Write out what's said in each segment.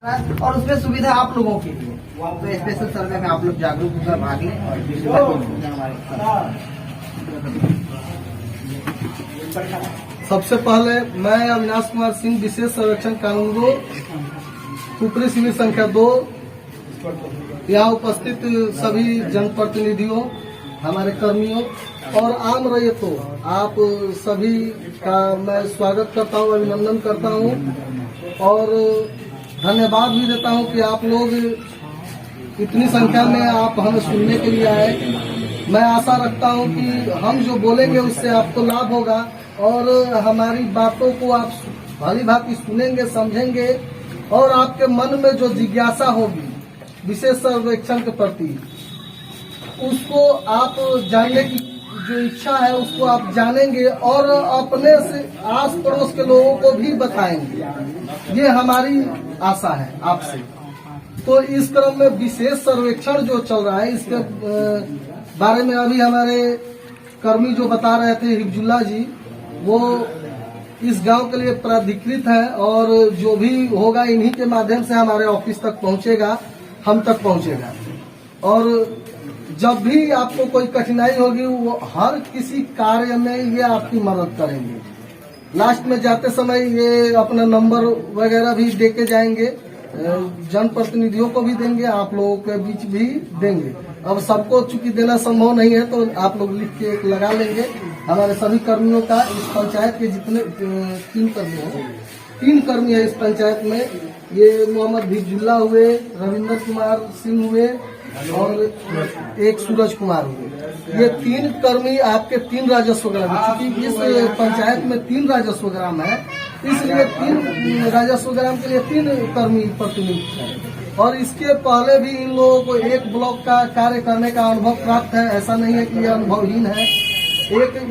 और उसमें सुविधा आप लोगों के लिए तो स्पेशल सर्वे में आप लोग जागरूक होकर भाग लें और सबसे पहले मैं अविनाश कुमार सिंह विशेष सर्वेक्षण कानून ऊपरी शिविर संख्या 2 यहाँ उपस्थित सभी जनप्रतिनिधियों, हमारे कर्मियों और आम रैयतों, आप सभी का मैं स्वागत करता हूँ, अभिनंदन करता हूँ और धन्यवाद भी देता हूँ कि आप लोग इतनी संख्या में आप हमें सुनने के लिए आए। मैं आशा रखता हूँ कि हम जो बोलेंगे उससे आपको लाभ होगा और हमारी बातों को आप भली भांति सुनेंगे, समझेंगे और आपके मन में जो जिज्ञासा होगी विशेष सर्वेक्षण के प्रति, उसको आप जानने की जो इच्छा है उसको आप जानेंगे और अपने से आस पड़ोस के लोगों को भी बताएंगे। ये हमारी आशा है आपसे। तो इस क्रम में विशेष सर्वेक्षण जो चल रहा है इसके बारे में अभी हमारे कर्मी जो बता रहे थे हिफजुल्ला जी, वो इस गांव के लिए प्राधिकृत है और जो भी होगा इन्हीं के माध्यम से हमारे ऑफिस तक पहुंचेगा, हम तक पहुंचेगा। और जब भी आपको कोई कठिनाई होगी वो हर किसी कार्य में ये आपकी मदद करेंगे। लास्ट में जाते समय ये अपना नंबर वगैरह भी दे के जाएंगे, जनप्रतिनिधियों को भी देंगे, आप लोगों के बीच भी देंगे। अब सबको चूंकि देना संभव नहीं है तो आप लोग लिख के एक लगा लेंगे। हमारे सभी कर्मियों का इस पंचायत के जितने 3 कर्मी है इस पंचायत में, ये मोहम्मद हिफजुल्ला हुए, रविंद्र कुमार सिंह हुए और एक सूरज कुमार हुए। ये 3 कर्मी आपके 3 राजस्व ग्राम, क्योंकि इस पंचायत में 3 राजस्व ग्राम है, इसलिए 3 राजस्व ग्राम के लिए 3 कर्मी प्रतिनियुक्त है। और इसके पहले भी इन लोगों को एक ब्लॉक का कार्य करने का अनुभव प्राप्त है, ऐसा नहीं है कि ये अनुभवहीन है।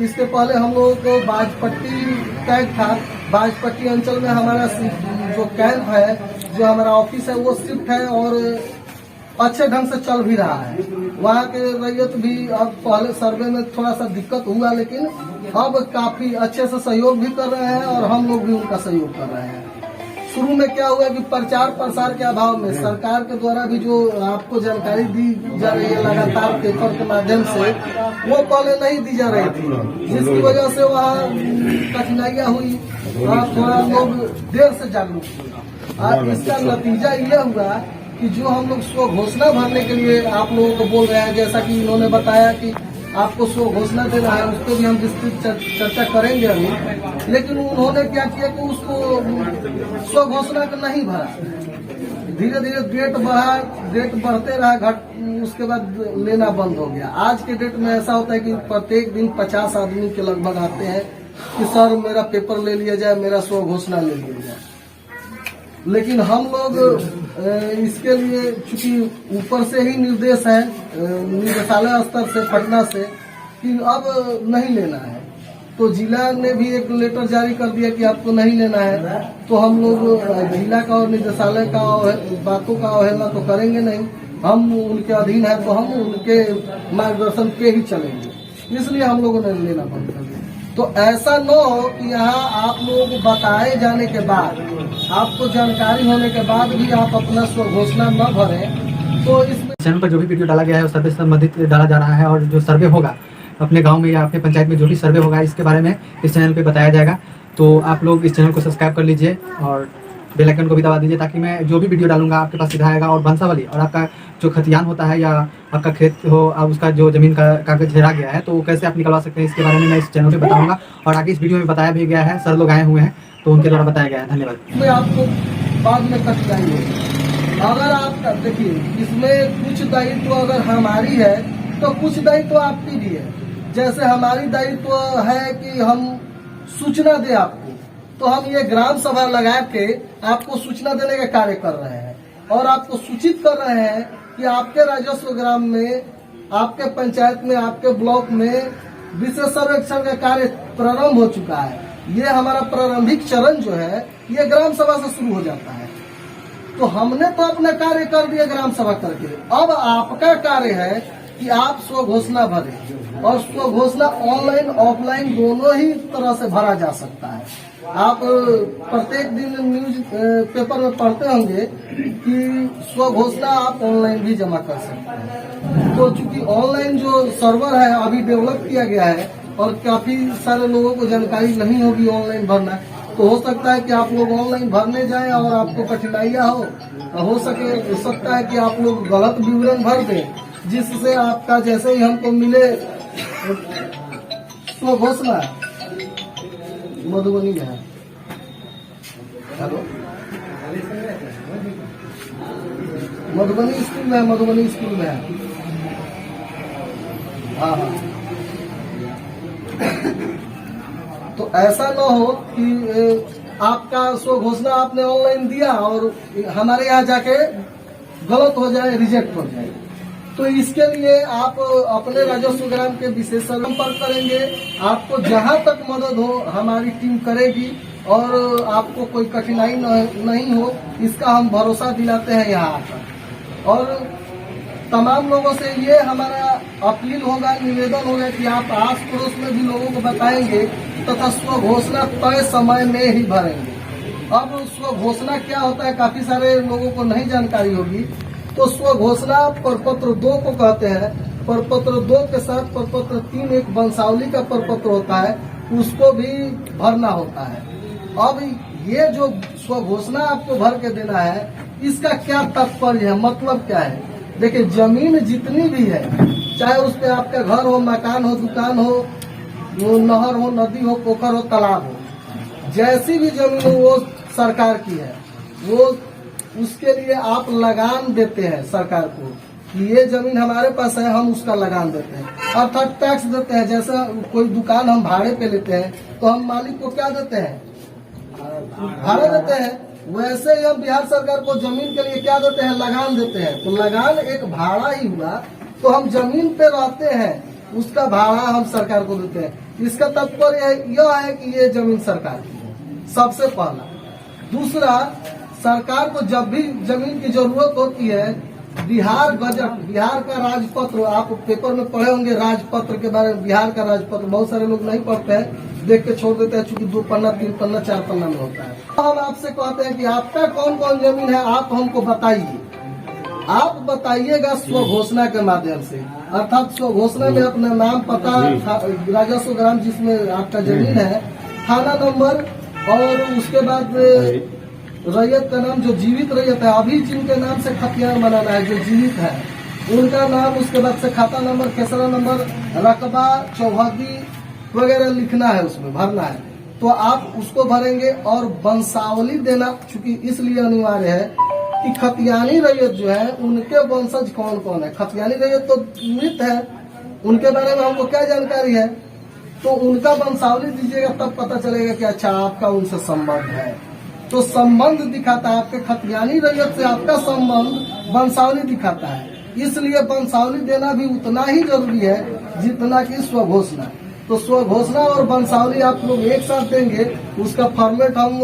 इसके पहले हम लोगों को बाजपट्टी कैंप था, बाजपट्टी अंचल में हमारा जो कैंप है, जो हमारा ऑफिस है वो शिफ्ट है और अच्छे ढंग से चल भी रहा है। वहाँ के रैयत भी अब पहले सर्वे में थोड़ा सा दिक्कत हुआ, लेकिन अब काफी अच्छे से सहयोग भी कर रहे हैं और हम लोग भी उनका सहयोग कर रहे हैं। शुरू में क्या हुआ कि प्रचार प्रसार के अभाव में सरकार के द्वारा भी जो आपको जानकारी दी जा रही है लगातार पेपर के माध्यम से, वो पहले नहीं दी जा रही थी, जिसकी वजह से वहाँ कठिनाइयाँ हुई और थोड़ा लोग देर से जागरूक हुए। और इसका नतीजा ये हुआ कि जो हम लोग स्व घोषणा भरने के लिए आप लोगों को बोल रहे हैं, जैसा कि इन्होंने बताया कि आपको स्व घोषणा देना है, उस पर भी हम विस्तृत चर्चा करेंगे अभी। लेकिन उन्होंने क्या किया कि उसको स्व घोषणा का नहीं भरा, धीरे धीरे डेट बढ़ा, डेट बढ़ते रहा, उसके बाद लेना बंद हो गया। आज के डेट में ऐसा होता है कि प्रत्येक दिन 50 आदमी के लगभग आते हैं कि सर मेरा पेपर ले लिया जाए, मेरा स्व घोषणा ले लिया जाए। लेकिन हम लोग इसके लिए चूंकि ऊपर से ही निर्देश है निदेशालय स्तर से पटना से कि अब नहीं लेना है, तो जिला ने भी एक लेटर जारी कर दिया कि आपको नहीं लेना है। तो हम लोग जिला का और निदेशालय का बातों का अवहेलना तो करेंगे नहीं, हम उनके अधीन है तो हम उनके मार्गदर्शन पे ही चलेंगे, इसलिए हम लोगों ने लेना बंद कर दिया। तो ऐसा न हो कि यहाँ आप लोग बताए जाने के बाद, आपको जानकारी होने के बाद भी आप अपना स्व घोषणा न भरें। तो इसमें चैनल पर जो भी वीडियो डाला गया है उस सर्वे से संबंधित डाला जा रहा है और जो सर्वे होगा अपने गांव में या अपने पंचायत में जो भी सर्वे होगा इसके बारे में इस चैनल पे बताया जाएगा। तो आप लोग इस चैनल को सब्सक्राइब कर लीजिए और बेल आइकन को भी दबा दीजिए, ताकि मैं जो भी वीडियो डालूंगा आपके पास सीधा आएगा। और बंसावली और आपका जो खतियान होता है या आपका खेत हो, अब उसका जो जमीन का कागज हेरा गया है तो वो कैसे आप निकलवा सकते हैं, इसके बारे में मैं इस चैनल पे बताऊंगा। और आगे इस वीडियो में बताया भी गया है, सर लोग आए हुए हैं तो उनके द्वारा बताया गया है। धन्यवाद। आपको बाद में कठिनाई होगी अगर आप देखिए, इसमें कुछ दायित्व अगर हमारी है तो कुछ दायित्व आपकी भी है। जैसे हमारी दायित्व है कि हम सूचना दें आपको, तो हम ये ग्राम सभा लगा के आपको सूचना देने का कार्य कर रहे हैं और आपको सूचित कर रहे हैं कि आपके राजस्व ग्राम में, आपके पंचायत में, आपके ब्लॉक में विशेष सर्वेक्षण का कार्य प्रारंभ हो चुका है। ये हमारा प्रारंभिक चरण जो है ये ग्राम सभा से शुरू हो जाता है। तो हमने तो अपना कार्य कर दिया ग्राम सभा करके, अब आपका कार्य है कि आप स्व घोषणा भरें और स्व घोषणा ऑनलाइन ऑफलाइन दोनों ही तरह से भरा जा सकता है। आप प्रत्येक दिन न्यूज पेपर में पढ़ते होंगे कि स्व घोषणा आप ऑनलाइन भी जमा कर सकते हैं। तो चूंकि ऑनलाइन जो सर्वर है अभी डेवलप किया गया है और काफी सारे लोगों को जानकारी नहीं होगी ऑनलाइन भरना, तो हो सकता है कि आप लोग ऑनलाइन भरने जाएं और आपको कठिनाइयां हो सकता है कि आप लोग गलत विवरण भर दें, जिससे आपका जैसे ही हमको मिले स्व घोषणा मधुबनी में है। हेलो, मधुबनी स्कूल में है, मधुबनी स्कूल में है। हाँ हाँ। तो ऐसा न हो कि आपका स्व घोषणा आपने ऑनलाइन दिया और हमारे यहाँ जाके गलत हो जाए, रिजेक्ट हो जाए। तो इसके लिए आप अपने राजस्व ग्राम के विशेष संपर्क करेंगे। आपको जहां तक मदद हो हमारी टीम करेगी और आपको कोई कठिनाई नहीं हो, इसका हम भरोसा दिलाते हैं यहाँ आकर। और तमाम लोगों से ये हमारा अपील होगा, निवेदन होगा कि आप आस पड़ोस में भी लोगों को बताएंगे तथा स्व घोषणा तय समय में ही भरेंगे। अब स्व घोषणा क्या होता है, काफी सारे लोगों को नहीं जानकारी होगी। तो स्व घोषणा प्रपत्र 2 को कहते हैं। प्रपत्र 2 के साथ प्रपत्र 3 एक वंशावली का प्रपत्र होता है, उसको भी भरना होता है। अब ये जो स्व घोषणा आपको भर के देना है, इसका क्या तात्पर्य है, मतलब क्या है? देखिए, जमीन जितनी भी है, चाहे उस पे आपका घर हो, मकान हो, दुकान हो, नहर हो, नदी हो, पोखर हो, तालाब हो, जैसी भी जमीन हो वो सरकार की है। वो उसके लिए आप लगान देते हैं सरकार को कि ये जमीन हमारे पास है, हम उसका लगान देते हैं, अर्थात टैक्स देते हैं। जैसे कोई दुकान हम भाड़े पे लेते हैं तो हम मालिक को क्या देते हैं, भाड़ा देते हैं। वैसे ही हम बिहार सरकार को जमीन के लिए क्या देते हैं, लगान देते हैं। तो लगान एक भाड़ा ही हुआ, तो हम जमीन पे रहते हैं, उसका भाड़ा हम सरकार को देते हैं। इसका तात्पर्य यह है कि ये जमीन सरकार की है, सबसे पहला। दूसरा, सरकार को जब भी जमीन की जरूरत होती है, बिहार गजट, बिहार का राजपत्र, आप पेपर में पढ़े होंगे राजपत्र के बारे में। बिहार का राजपत्र बहुत सारे लोग नहीं पढ़ते हैं, देख के छोड़ देते हैं, चूंकि 2 पन्ना 3 पन्ना 4 पन्ना में होता है। तो हम आपसे कहते हैं कि आपका कौन कौन जमीन है, आप हमको बताइए। आप बताइएगा स्व घोषणा के माध्यम से, अर्थात स्व घोषणा में अपना नाम, पता, राजस्व ग्राम जिसमें आपका जमीन है, थाना नंबर, और उसके बाद रैयत का नाम, जो जीवित रैयत है, अभी जिनके नाम से खतियान बनाना है, जो जीवित है उनका नाम, उसके बाद से खाता नंबर, खेसरा नंबर, रकबा, चौहदी वगैरह लिखना है, उसमें भरना है। तो आप उसको भरेंगे। और वंशावली देना चूंकि इसलिए अनिवार्य है कि खतियानी रैयत जो है उनके वंशज कौन कौन है। खतियानी रैयत तो मृत है, उनके बारे में हमको क्या जानकारी है, तो उनका वंशावली दीजिएगा, तब पता चलेगा कि अच्छा आपका उनसे संबंध है। तो संबंध दिखाता है, आपके खतियानी रैयत से आपका संबंध वंशावली दिखाता है। इसलिए वंशावली देना भी उतना ही जरूरी है जितना कि स्व घोषणा। तो स्व घोषणा और वंशावली आप लोग एक साथ देंगे। उसका फॉर्मेट हम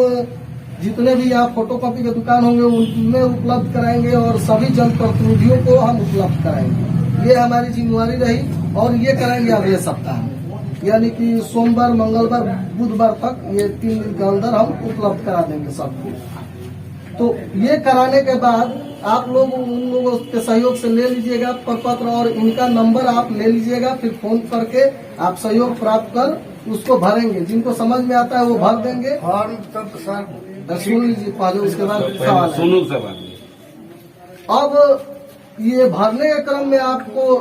जितने भी यहाँ फोटोकॉपी के दुकान होंगे उनमें उपलब्ध कराएंगे और सभी जनप्रतिनिधियों को हम उपलब्ध कराएंगे। ये हमारी जिम्मेवारी रही और ये कराएंगे अगले सप्ताह में, यानी कि सोमवार, मंगलवार, बुधवार तक ये 3 दिन के अंदर हम उपलब्ध करा देंगे सबको। तो ये कराने के बाद आप लोग उन लोगों के सहयोग से ले लीजिएगा प्रपत्र, और इनका नंबर आप ले लीजिएगा, फिर फोन करके आप सहयोग प्राप्त कर उसको भरेंगे। जिनको समझ में आता है वो भर देंगे। और सुन लीजिए पहले, उसके बाद सवाल है। अब ये भरने के क्रम में आपको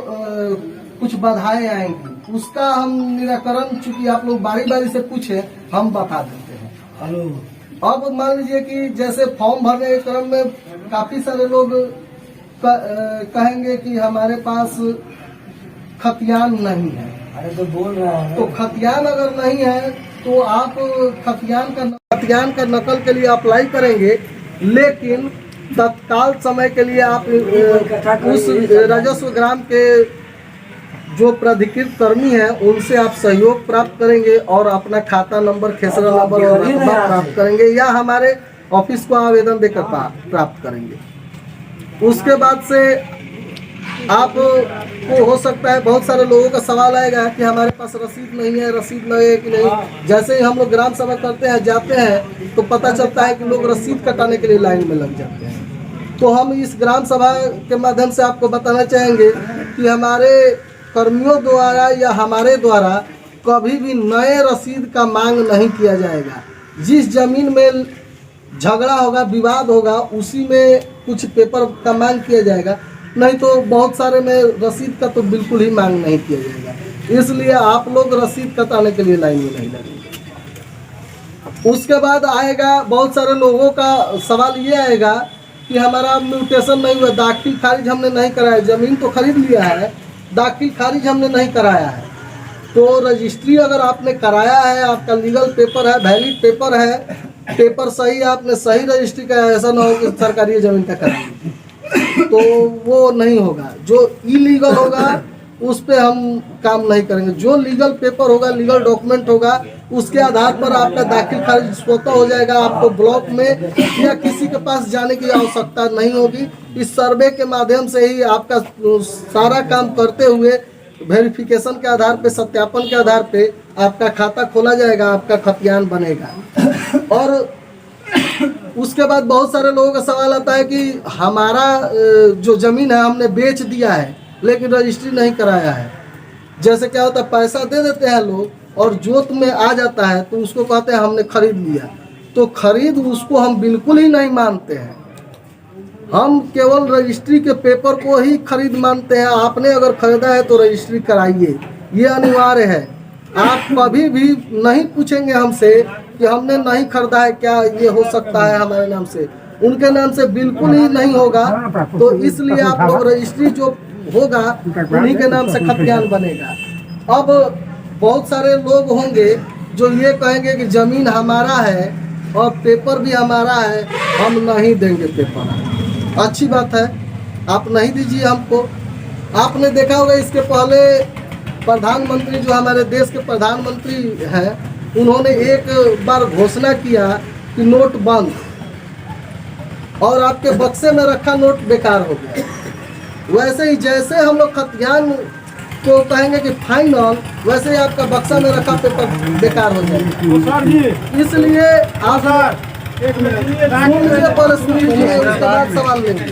कुछ बाधाएं आएंगी, उसका हम निराकरण, चूंकि आप लोग बारी बारी से पूछे, हम बता देते हैं। अब मान लीजिए कि जैसे फॉर्म भरने के क्रम में काफी सारे लोग कहेंगे कि हमारे पास खतियान नहीं है। अरे तो बोल रहा है, तो खतियान अगर नहीं है तो आप खतियान का नकल के लिए अप्लाई करेंगे, लेकिन तत्काल समय के लिए आप उस राजस्व ग्राम के जो प्राधिकृत कर्मी है उनसे आप सहयोग प्राप्त करेंगे और अपना खाता नंबर, खेसरा नंबर और रकबा प्राप्त करेंगे, या हमारे ऑफिस को आवेदन देकर प्राप्त करेंगे। उसके बाद से आपको हो सकता है बहुत सारे लोगों का सवाल आएगा कि हमारे पास रसीद नहीं है, रसीद लगे कि नहीं। जैसे ही हम लोग ग्राम सभा करते हैं, जाते हैं, तो पता चलता है कि लोग रसीद कटाने के लिए लाइन में लग जाते हैं। तो हम इस ग्राम सभा के माध्यम से आपको बताना चाहेंगे कि हमारे कर्मियों द्वारा या हमारे द्वारा कभी भी नए रसीद का मांग नहीं किया जाएगा। जिस जमीन में झगड़ा होगा, विवाद होगा, उसी में कुछ पेपर का मांग किया जाएगा, नहीं तो बहुत सारे में रसीद का तो बिल्कुल ही मांग नहीं किया जाएगा। इसलिए आप लोग रसीद कटाने के लिए लाइन में नहीं लगेंगे। उसके बाद आएगा बहुत सारे लोगों का सवाल ये आएगा कि हमारा म्यूटेशन नहीं हुआ, दाखिल खारिज हमने नहीं कराया, ज़मीन तो खरीद लिया है, दाखिल खारिज हमने नहीं कराया है। तो रजिस्ट्री अगर आपने कराया है, आपका लीगल पेपर है, वैलिड पेपर है, पेपर सही, आपने सही रजिस्ट्री का, ऐसा ना हो कि सरकारी ज़मीन का कराइए, तो वो नहीं होगा। जो इलीगल होगा उस पे हम काम नहीं करेंगे। जो लीगल पेपर होगा, लीगल डॉक्यूमेंट होगा, उसके आधार पर आपका दाखिल खारिज स्वतः हो जाएगा। आपको ब्लॉक में या किसी के पास जाने की आवश्यकता नहीं होगी। इस सर्वे के माध्यम से ही आपका सारा काम करते हुए वेरिफिकेशन के आधार पे, सत्यापन के आधार पे आपका खाता खोला जाएगा, आपका खतियान बनेगा। और उसके बाद बहुत सारे लोगों का सवाल आता है कि हमारा जो ज़मीन है हमने बेच दिया है लेकिन रजिस्ट्री नहीं कराया है। जैसे क्या होता है, पैसा दे देते हैं लोग और जोत में आ जाता है तो उसको कहते हैं हमने खरीद लिया। तो खरीद उसको हम बिल्कुल ही नहीं मानते हैं। हम केवल रजिस्ट्री के पेपर को ही खरीद मानते हैं। आपने अगर खरीदा है तो रजिस्ट्री कराइए, ये अनिवार्य है। आप कभी भी नहीं पूछेंगे हमसे कि हमने नहीं खरीदा है, क्या ये हो सकता है हमारे नाम से? उनके नाम से बिल्कुल ही नहीं होगा। तो इसलिए आप लोग रजिस्ट्री जो होगा उन्हीं के नाम से खतियान बनेगा। अब बहुत सारे लोग होंगे जो ये कहेंगे कि ज़मीन हमारा है और पेपर भी हमारा है, हम नहीं देंगे पेपर। अच्छी बात है, आप नहीं दीजिए हमको। आपने देखा होगा इसके पहले प्रधानमंत्री, जो हमारे देश के प्रधानमंत्री हैं, उन्होंने एक बार घोषणा किया कि नोट बंद, और आपके बक्से में रखा नोट बेकार हो गया। वैसे ही जैसे हम लोग खतियान को कहेंगे कि फाइनल, वैसे ही आपका बक्सा में रखा पेपर बेकार हो जाएगा। इसलिए आप सुन लीजिए, उसके बाद सवाल लेंगे।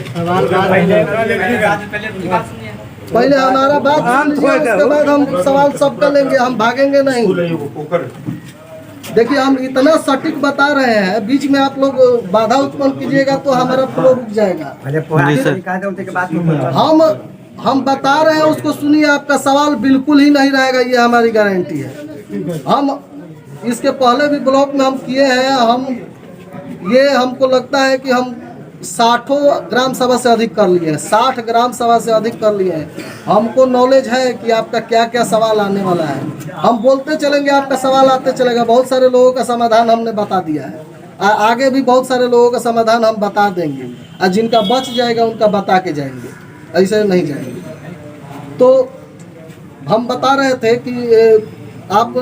पहले हमारा बात सुन लीजिए, उसके बाद हम सवाल सबका लेंगे, हम भागेंगे नहीं। देखिए, हम इतना सटीक बता रहे हैं, बीच में आप लोग बाधा उत्पन्न कीजिएगा तो हमारा फ्लो रुक जाएगा। हम बता रहे हैं, उसको सुनिए। आपका सवाल बिल्कुल ही नहीं रहेगा, ये हमारी गारंटी है। हम इसके पहले भी ब्लॉक में हम किए हैं। हमको लगता है कि हम 60 ग्राम सभा से अधिक कर लिए हैं, 60 ग्राम सभा से अधिक कर लिए हैं। हमको नॉलेज है कि आपका क्या क्या सवाल आने वाला है। हम बोलते चलेंगे, आपका सवाल आते चलेगा। बहुत सारे लोगों का समाधान हमने बता दिया है, आगे भी बहुत सारे लोगों का समाधान हम बता देंगे, और जिनका बच जाएगा उनका बता के जाएंगे, ऐसे नहीं जाएंगे। तो हम बता रहे थे कि आप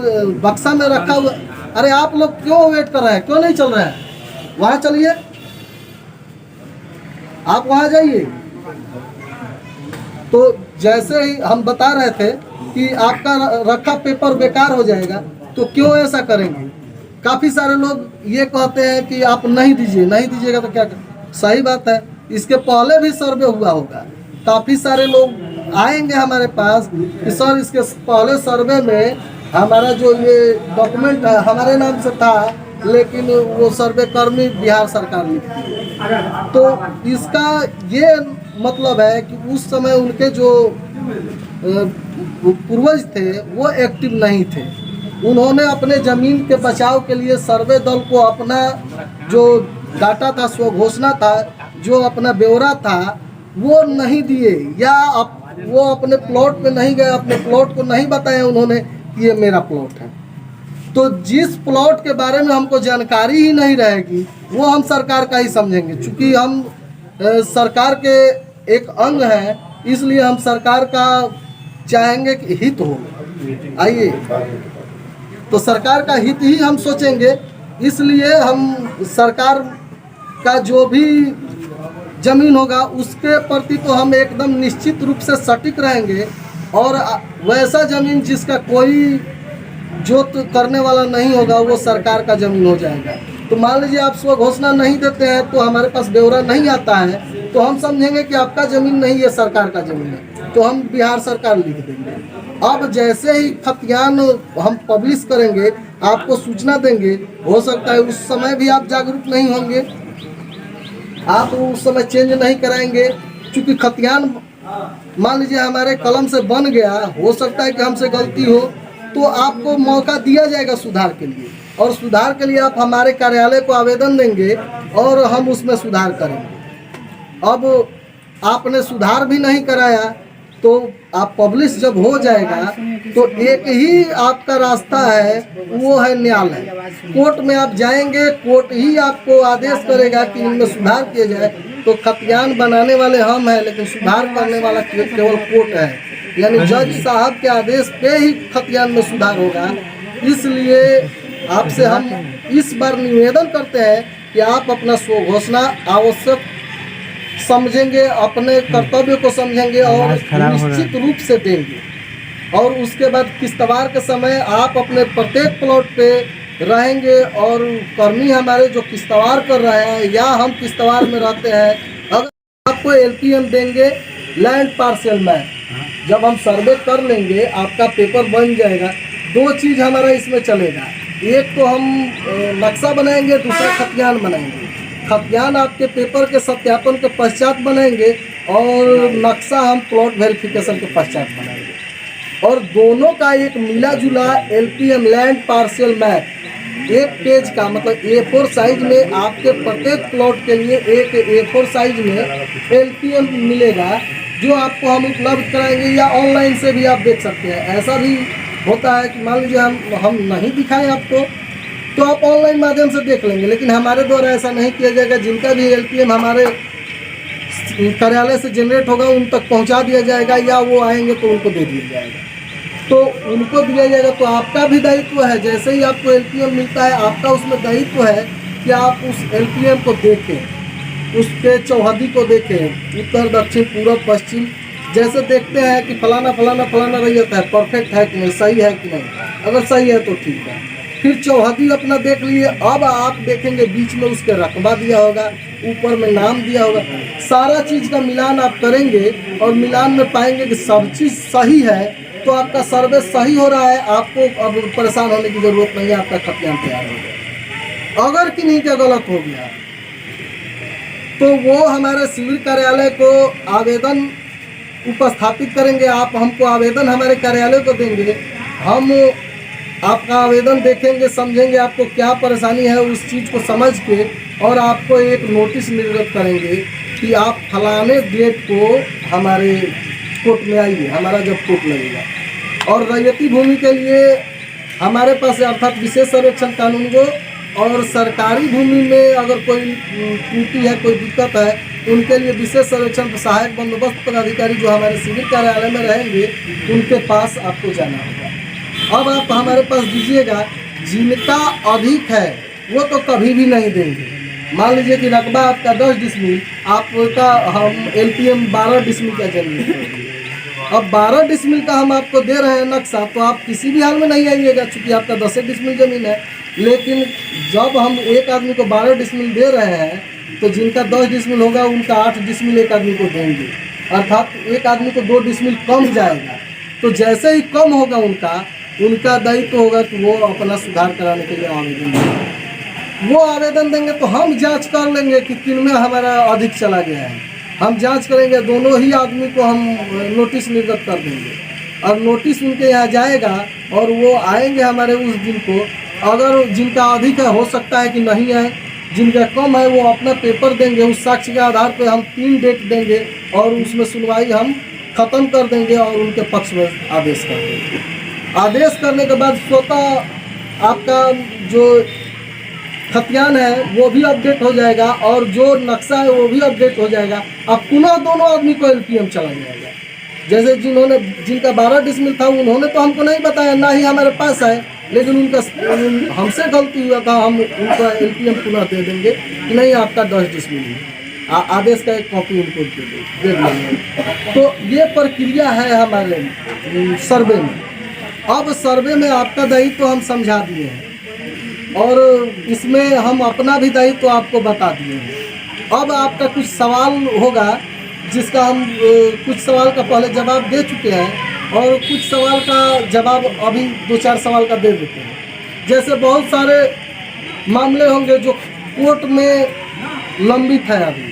बक्सा में रखा हुआ, अरे आप लोग क्यों वेट कर रहे हैं, क्यों नहीं चल रहे हैं? वहाँ चलिए, आप वहाँ जाइए। तो जैसे ही हम बता रहे थे कि आपका रखा पेपर बेकार हो जाएगा, तो क्यों ऐसा करेंगे? काफ़ी सारे लोग ये कहते हैं कि आप नहीं दीजिए, नहीं दीजिएगा तो क्या करें? सही बात है, इसके पहले भी सर्वे हुआ होगा। काफ़ी सारे लोग आएंगे हमारे पास कि सर इसके पहले सर्वे में हमारा जो ये डॉक्यूमेंट है हमारे नाम से था, लेकिन वो सर्वे कर्मी बिहार सरकार लिखती। तो इसका ये मतलब है कि उस समय उनके जो पूर्वज थे वो एक्टिव नहीं थे। उन्होंने अपने ज़मीन के बचाव के लिए सर्वे दल को अपना जो डाटा था, स्वघोषणा था, जो अपना ब्यौरा था, वो नहीं दिए, या वो अपने प्लॉट पे नहीं गए, अपने प्लॉट को नहीं बताया उन्होंने कि ये मेरा प्लॉट है। तो जिस प्लॉट के बारे में हमको जानकारी ही नहीं रहेगी वो हम सरकार का ही समझेंगे। चूँकि हम सरकार के एक अंग हैं, इसलिए हम सरकार का चाहेंगे कि हित हो। आइए, तो सरकार का हित ही हम सोचेंगे, इसलिए हम सरकार का जो भी जमीन होगा उसके प्रति तो हम एकदम निश्चित रूप से सटीक रहेंगे। और वैसा जमीन जिसका कोई जोत करने वाला नहीं होगा वो सरकार का जमीन हो जाएगा। तो मान लीजिए आप स्व घोषणा नहीं देते हैं तो हमारे पास ब्यौरा नहीं आता है तो हम समझेंगे कि आपका जमीन नहीं है, सरकार का जमीन है, तो हम बिहार सरकार लिख देंगे। अब जैसे ही खतियान हम पब्लिश करेंगे, आपको सूचना देंगे, हो सकता है उस समय भी आप जागरूक नहीं होंगे, आप उस समय चेंज नहीं कराएंगे। क्योंकि खतियान मान लीजिए हमारे कलम से बन गया, हो सकता है कि हमसे गलती हो, तो आपको मौका दिया जाएगा सुधार के लिए, और सुधार के लिए आप हमारे कार्यालय को आवेदन देंगे और हम उसमें सुधार करेंगे। अब आपने सुधार भी नहीं कराया तो आप पब्लिश जब हो जाएगा तो एक ही आपका रास्ता है, वो है न्यायालय। कोर्ट में आप जाएंगे, कोर्ट ही आपको आदेश करेगा कि इनमें सुधार किया जाए। तो खतियान बनाने वाले हम हैं, लेकिन सुधार करने वाला केवल कोर्ट है, यानी जज साहब के आदेश पे ही खतियान में सुधार होगा। इसलिए आपसे हम इस बार निवेदन करते हैं कि आप अपना स्वघोषणा आवश्यक समझेंगे, अपने कर्तव्य को समझेंगे और निश्चित रूप से देंगे। और उसके बाद किस्तवार के समय आप अपने प्रत्येक प्लॉट पे रहेंगे और कर्मी हमारे जो किस्तवार कर रहे हैं या हम किस्तवार में रहते हैं, अगर आपको एलपीएम देंगे लैंड पार्सल मैप, जब हम सर्वे कर लेंगे आपका पेपर बन जाएगा। दो चीज़ हमारा इसमें चलेगा, एक तो हम नक्शा बनाएंगे, दूसरा खतियान बनाएंगे। खतियान आपके पेपर के सत्यापन के पश्चात बनाएंगे और नक्शा हम प्लॉट वेरिफिकेशन के पश्चात बनाएंगे। और दोनों का एक मिला जुला एलपीएम लैंड पार्सल मैप, एक पेज का मतलब A4 साइज में आपके प्रत्येक प्लॉट के लिए एक A4 साइज में एलपीएम मिलेगा, जो आपको हम उपलब्ध कराएंगे, या ऑनलाइन से भी आप देख सकते हैं। ऐसा भी होता है कि मान लीजिए हम नहीं दिखाएं आपको तो आप ऑनलाइन माध्यम से देख लेंगे, लेकिन हमारे द्वारा ऐसा नहीं किया जाएगा। जिनका भी एलपीएम हमारे कार्यालय से जनरेट होगा उन तक पहुंचा दिया जाएगा, या वो आएंगे तो उनको दे दिया जाएगा। तो उनको दिया जाएगा। तो आपका भी दायित्व है, जैसे ही आपको एलपीएम मिलता है आपका उसमें दायित्व है कि आप उस एलपीएम को देखें, उसके चौहदी को देखें, उत्तर दक्षिण पूर्व पश्चिम, जैसे देखते हैं कि फलाना फलाना फलाना रैयत है, परफेक्ट है कि नहीं, सही है कि नहीं। अगर सही है तो ठीक है, फिर चौहदी अपना देख लिए। अब आप देखेंगे बीच में उसके रकबा दिया होगा, ऊपर में नाम दिया होगा, सारा चीज़ का मिलान आप करेंगे और मिलान में पाएंगे कि सब चीज़ सही है, तो आपका सर्वे सही हो रहा है। आपको अब परेशान होने की ज़रूरत नहीं है, आपका खतियान तैयार हो गया। अगर किन्हीं का गलत हो गया तो वो हमारे शिविर कार्यालय को आवेदन उपस्थापित करेंगे। आप हमको आवेदन हमारे कार्यालय को देंगे, हम आपका आवेदन देखेंगे, समझेंगे आपको क्या परेशानी है, उस चीज़ को समझ के और आपको एक नोटिस निर्गत करेंगे कि आप फलाने डेट को हमारे कोर्ट में आइए, हमारा जब कोर्ट लगेगा। और रैयती भूमि के लिए हमारे पास अर्थात विशेष सर्वेक्षण कानून को, और सरकारी भूमि में अगर कोई त्रुटि है, कोई दिक्कत है, उनके लिए विशेष सर्वेक्षण सहायक बंदोबस्त पदाधिकारी जो हमारे शिविर कार्यालय में रहेंगे उनके पास आपको जाना होगा। अब आप हमारे पास दीजिएगा, जिनका अधिक है वो तो कभी भी नहीं देंगे। मान लीजिए कि रकबा आपका 10 डिसमिल, आपका हम एलपीएम 12 डिसमिल का जमीन है। अब 12 डिसमिल का हम आपको दे रहे हैं नक्शा, तो आप किसी भी हाल में नहीं आइएगा, चूँकि आपका 10 डिसमिल जमीन है। लेकिन जब हम एक आदमी को 12 डिसमिल दे रहे हैं तो जिनका 10 डिसमिल होगा उनका 8 डिसमिल एक आदमी को देंगे, अर्थात एक आदमी को 2 डिसमिल कम जाएगा। तो जैसे ही कम होगा उनका दायित्व होगा कि वो अपना सुधार कराने के लिए आवेदन देंगे। वो आवेदन देंगे तो हम जांच कर लेंगे कि किनमें हमारा अधिक चला गया है। हम जांच करेंगे, दोनों ही आदमी को हम नोटिस निर्गत कर देंगे और नोटिस उनके यहाँ जाएगा और वो आएंगे हमारे उस दिन को। अगर जिनका अधिक है हो सकता है कि नहीं आए, जिनका कम है वो अपना पेपर देंगे, उस साक्ष्य के आधार पर हम 3 डेट देंगे और उसमें सुनवाई हम ख़त्म कर देंगे और उनके पक्ष में आदेश कर देंगे। आदेश करने के बाद स्वतः आपका जो खतियान है वो भी अपडेट हो जाएगा और जो नक्शा है वो भी अपडेट हो जाएगा। अब पुनः दोनों आदमी को एलपीएम चला जाएगा। जैसे जिनका 12 डिसमिल था उन्होंने तो हमको नहीं बताया, ना ही हमारे पास है, लेकिन उनका हमसे गलती हुआ था, हम उनका एलपीएम पुनः दे देंगे कि नहीं आपका 10 डिसमिल है। आदेश का एक कॉपी उनको दे देंगे। तो ये प्रक्रिया है हमारे सर्वे में। अब सर्वे में आपका दायित्व तो हम समझा दिए हैं और इसमें हम अपना भी दायित्व तो आपको बता दिए हैं। अब आपका कुछ सवाल होगा जिसका हम कुछ सवाल का पहले जवाब दे चुके हैं और कुछ सवाल का जवाब अभी 2-4 सवाल का दे देते हैं। जैसे बहुत सारे मामले होंगे जो कोर्ट में लंबित है अभी,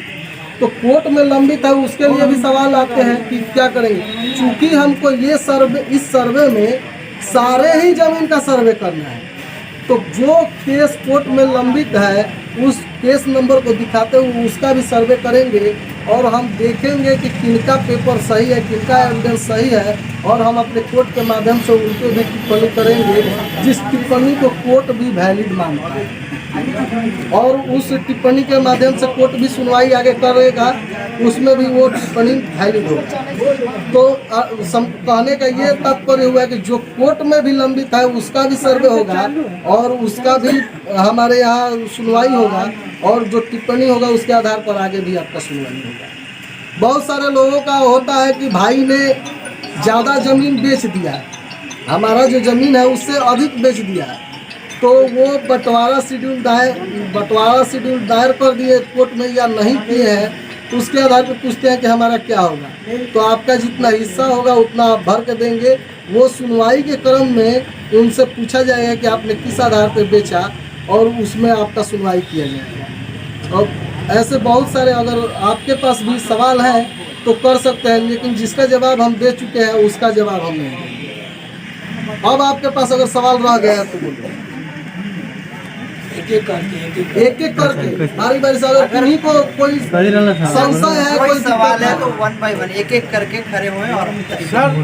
तो कोर्ट में लंबित है उसके लिए भी सवाल आते हैं कि क्या करेंगे। चूँकि हमको ये सर्वे, इस सर्वे में सारे ही जमीन का सर्वे करना है, तो जो केस कोर्ट में लंबित है उस केस नंबर को दिखाते हुए उसका भी सर्वे करेंगे और हम देखेंगे कि किनका पेपर सही है, किनका एविडेंस सही है, और हम अपने कोर्ट के माध्यम से उनके भी टिप्पणी करेंगे जिस टिप्पणी को कोर्ट भी वैलिड मानता है, और उस टिप्पणी के माध्यम से कोर्ट भी सुनवाई आगे करेगा, उसमें भी वो टिप्पणी वैलिड होगा। तो कहने का ये तात्पर्य हुआ कि जो कोर्ट में भी लंबित है उसका भी सर्वे होगा और उसका भी हमारे यहाँ सुनवाई होगा, और जो टिप्पणी होगा उसके आधार पर आगे भी आपका सुनवाई होगा। बहुत सारे लोगों का होता है कि भाई ने ज़्यादा ज़मीन बेच दिया, हमारा जो ज़मीन है उससे अधिक बेच दिया, तो वो बंटवारा शेड्यूल दायर कर दिए कोर्ट में या नहीं किए हैं, तो उसके आधार पर पूछते हैं कि हमारा क्या होगा। तो आपका जितना हिस्सा होगा उतना आप भर के देंगे। वो सुनवाई के क्रम में उनसे पूछा जाएगा कि आपने किस आधार पर बेचा और उसमें आपका सुनवाई किया जाएगा। और ऐसे बहुत सारे अगर आपके पास भी सवाल हैं तो कर सकते हैं, लेकिन जिसका जवाब हम दे चुके हैं उसका जवाब हम नहीं देंगे। अब आपके पास अगर सवाल रह गया है तो बोलिए। एक एक करके बारी बारी से, अगर किन्हीं को कोई संशय है, कोई सवाल है तो 1 बाय 1 एक करके खड़े हुए और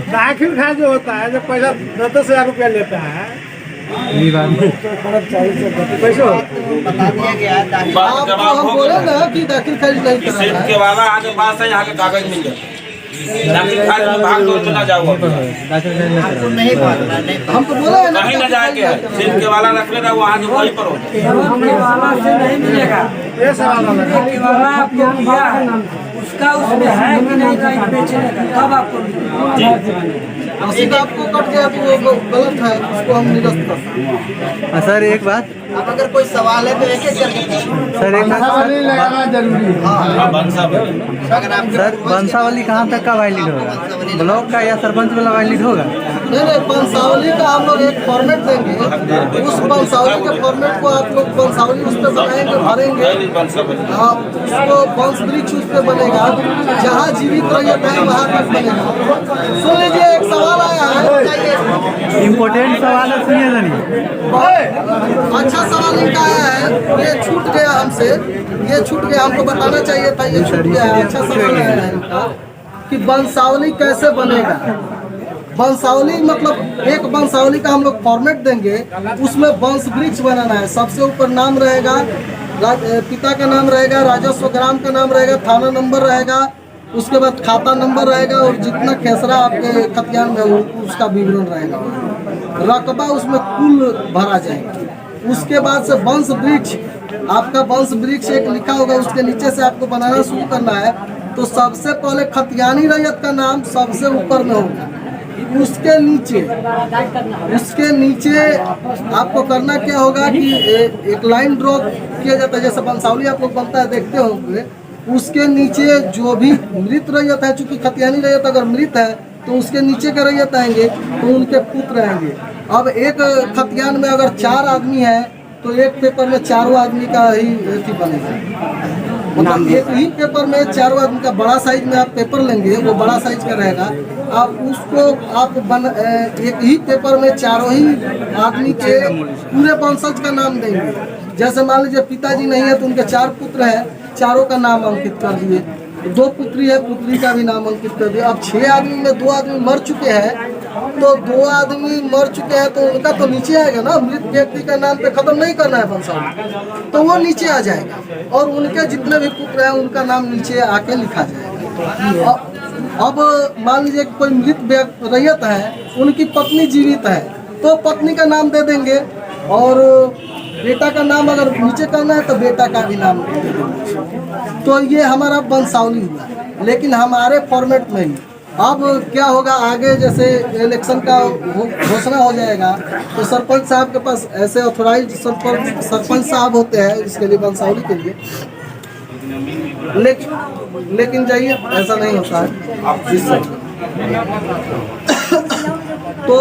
दाखिल खास जो होता है जब पैसा 10,000 रुपया लेता है, ये बात पैसे बता दिया गया है दाखिल। आपको हम बोले ना कि दाखिल खारिज नहीं सिर्फ कराना के है। वाला आगे पास है, यहाँ के कागज मिल जाते दाखिल खारिज में भाग दौड़ में ना जाओ, आपको नहीं बोलना, नहीं हम तो बोले हैं ना कहीं ना जाके सिर्फ के वाला रख लेना, वो आगे वहीं पर हो ये सवाल उसका उसमें है कि नहीं राइट बेचने का, तब आपको रसीद आपको कट गया तो वो गलत है, उसको हम निरस्त करते हैं। सर एक बात, अब अगर कोई सवाल है तो एक एक करके पूछिए। सर एक लगाना जरूरी है। अगर आप सर वंशावली कहाँ तक का वैलिड होगा, ब्लॉक का या सरपंच वाला वैलिड होगा? नहीं, वंशावली का हम लोग एक फॉर्मेट देंगे, उस वंशावली के फॉर्मेट को आप लोग वंशावली उस पर बनाएंगे, भरेंगे, आप उसको वंश वृक्ष उस पर बनेगा, जहाँ जीवित रहियत है वहाँ तक बनेगा। सुन लीजिए, एक सवाल आया है, इम्पोर्टेंट सवाल है, सुनिए जरा। अच्छा सवाल इनका आया है, ये छूट गया हमसे, ये छूट गया, हमको बताना चाहिए था, ये छूट गया है। अच्छा सवाल आया है इनका कि वंशावली कैसे बनेगा। वंशावली मतलब एक वंशावली का हम लोग फॉर्मेट देंगे, उसमें वंश वृक्ष बनाना है। सबसे ऊपर नाम रहेगा, पिता का नाम रहेगा, राजस्व ग्राम का नाम रहेगा, थाना नंबर रहेगा, उसके बाद खाता नंबर रहेगा और जितना खेसरा आपके खतियान में उसका विवरण रहेगा, रकबा उसमें कुल भरा जाएगा। उसके बाद से वंश वृक्ष, आपका वंश वृक्ष एक लिखा होगा, उसके नीचे से आपको बनाना शुरू करना है। तो सबसे पहले खतियानी रैयत का नाम सबसे ऊपर में होगा, उसके नीचे आपको करना क्या होगा कि एक लाइन ड्रॉ किया जाता है, जैसे वंशावली आप लोग बनता है देखते होंगे। उसके नीचे जो भी मृत रैयत है, चूंकि खतियानी रैयत अगर मृत है तो उसके नीचे के रैयत आएंगे तो उनके पुत्र आएंगे। अब एक खतियान में अगर 4 आदमी है तो एक पेपर में 4 आदमी का ही बनेगा, मतलब एक ही पेपर में 4 आदमी का बड़ा साइज में आप पेपर लेंगे, वो बड़ा साइज का रहेगा। आप उसको एक ही पेपर में 4 ही आदमी के पूरे वंशज का नाम देंगे। जैसे मान लीजिए पिताजी नहीं है तो उनके 4 पुत्र हैं, चारों का नाम अंकित कर दिए। 2 पुत्री है, पुत्री का भी नाम अंकित कर दिया। अब 6 आदमी में 2 आदमी मर चुके हैं, तो 2 आदमी मर चुके हैं तो उनका तो नीचे आएगा ना, मृत व्यक्ति का नाम पे खत्म नहीं करना है वंशावली, तो वो नीचे आ जाएगा और उनके जितने भी पुत्र हैं उनका नाम नीचे आके लिखा जाएगा। अब मान लीजिए कोई मृत रैयत है, उनकी पत्नी जीवित है तो पत्नी का नाम दे देंगे, और बेटा का नाम अगर नीचे करना है तो बेटा का भी नाम दे देंगे। तो ये हमारा वंशावली हुआ, लेकिन हमारे फॉर्मेट में ही अब क्या होगा आगे, जैसे इलेक्शन का घोषणा हो जाएगा तो सरपंच साहब के पास ऐसे ऑथोराइज सरपंच साहब होते हैं इसके लिए, वंशावली के लिए। लेकिन जाइए ऐसा नहीं होता है इस तो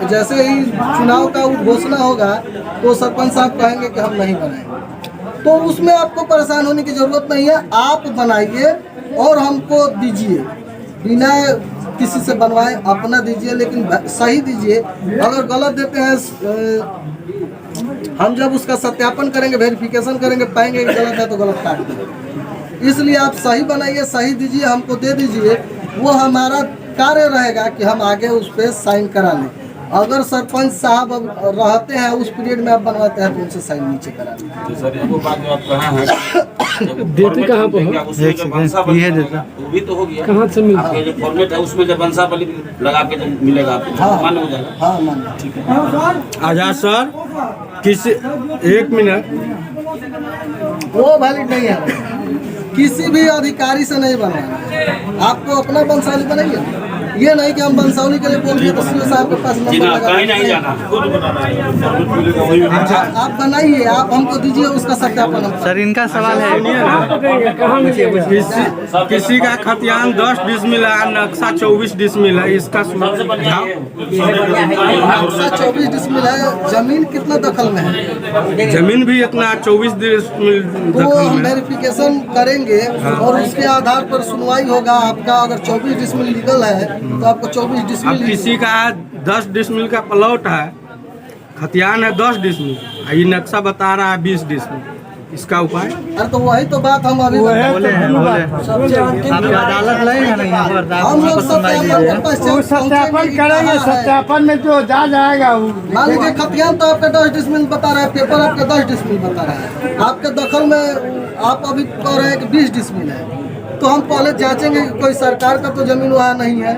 जैसे ही चुनाव का घोषणा होगा तो सरपंच साहब कहेंगे कि हम नहीं बनाएंगे, तो उसमें आपको परेशान होने की जरूरत नहीं है। आप बनाइए और हमको दीजिए, बिना किसी से बनवाए अपना दीजिए, लेकिन सही दीजिए। अगर गलत देते हैं हम जब उसका सत्यापन करेंगे, वेरिफिकेशन करेंगे, पाएंगे कि गलत है तो गलत काट देंगे। इसलिए आप सही बनाइए, सही दीजिए, हमको दे दीजिए, वो हमारा कार्य रहेगा कि हम आगे उस पर साइन करा लें। अगर सरपंच साहब अब रहते हैं उस पीरियड में आप बनवाते हैं तो उनसे साइन नीचे करा लें। तो सर एक बात जो आप कहा है देती कहाँ पे हो? उसमें जब वंशावली वो भी तो हो गया, कहाँ से मिलता आपके जो फॉर्मेट है उसमें जब वंशावली लगा के जब मिलेगा आपको हाँ। मान्य हो जाएगा। हाँ मान्य, ठीक है। आजाद सर किसी 1 मिनट वो वैलिड नहीं है, किसी भी अधिकारी से नहीं बनाना है, आपको अपना वंशावली बनाइए। ये नहीं कि हम वंशावली के लिए बोल दिए तो सीओ साहब के पास नंबर जी ना, लगा कहीं नहीं जाना, खुद बनाना है। आप बनाइए, आप हमको दीजिए उसका सत्यापन। सर इनका सवाल है, किसी का खतियान 10 डिसमिल है, नक्शा 24 डिसमिल है, इसका सबसे बढ़िया ये नक्शा 24 डिसमिल है, जमीन कितना दखल में है? जमीन भी इतना 24 डिसमिल तो दखल हम में। वेरिफिकेशन करेंगे और उसके आधार पर सुनवाई होगा। आपका अगर 24 डिसमिल लीगल है तो आपको 24 अब डिसमिल। किसी का 10 डिसमिल का प्लॉट है, खतियान है 10 डिसमिल, ये नक्शा बता रहा है 20 डिसमिल, इसका उपाय? अरे तो वही तो बात हम अभी बोले अदालत लगेगा नहीं, हम लोग सत्यापन करेंगे, सत्यापन में जो जा जाएगा वो। मान लीजिए खतियान तो आपका 10 डिसमिल बता रहा है, पेपर आपका 10 डिसमिल बता रहा है, आपके दखल में आप अभी कह रहे हैं कि 20 डिसमिल है, तो हम पहले जांचेंगे कि कोई सरकार का तो जमीन वहाँ नहीं है।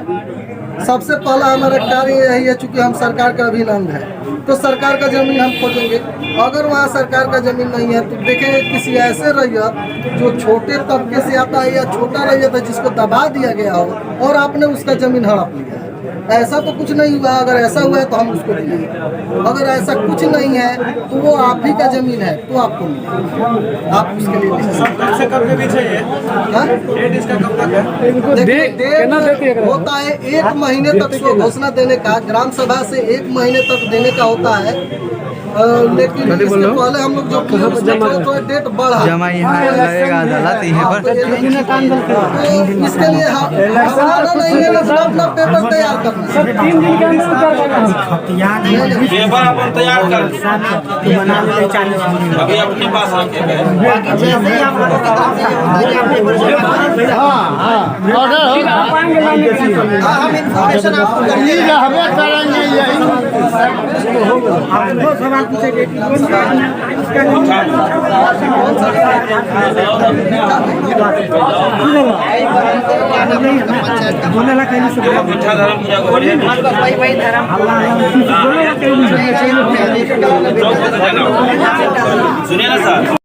सबसे पहला हमारा कार्य यही है, चूंकि हम सरकार का अभिन्न अंग है तो सरकार का जमीन हम खोजेंगे। अगर वहाँ सरकार का जमीन नहीं है तो देखेंगे किसी ऐसे रैयत जो छोटे तबके से आता है या छोटा रैयत है जिसको दबा दिया गया हो और आपने उसका जमीन हड़प लिया है। ऐसा तो कुछ नहीं हुआ, अगर ऐसा हुआ है तो हम उसको देंगे। अगर ऐसा कुछ नहीं है तो वो आप ही का जमीन है तो आपको मिलेगा, आप उसके लिए डेट होता है 1 महीने तक को घोषणा देने का, ग्राम सभा से 1 महीने तक देने का होता है। लेकिन इसके पहले हम लोग जो डेट बढ़ा जमा यहाँ लगेगा अदालत यहीं पर। तो इसके लिए हमारा नहीं है तो अपना पेपर तैयार करना। 3 दिन के अंदर कर देगा। पेपर अपन तैयार कर अभी अपने पास रखेंगे। आप आएंगे लाने के लिए। हम इन्फॉर्मेशन आपको मीठा धर्म पूजा को सुनिए ना सर।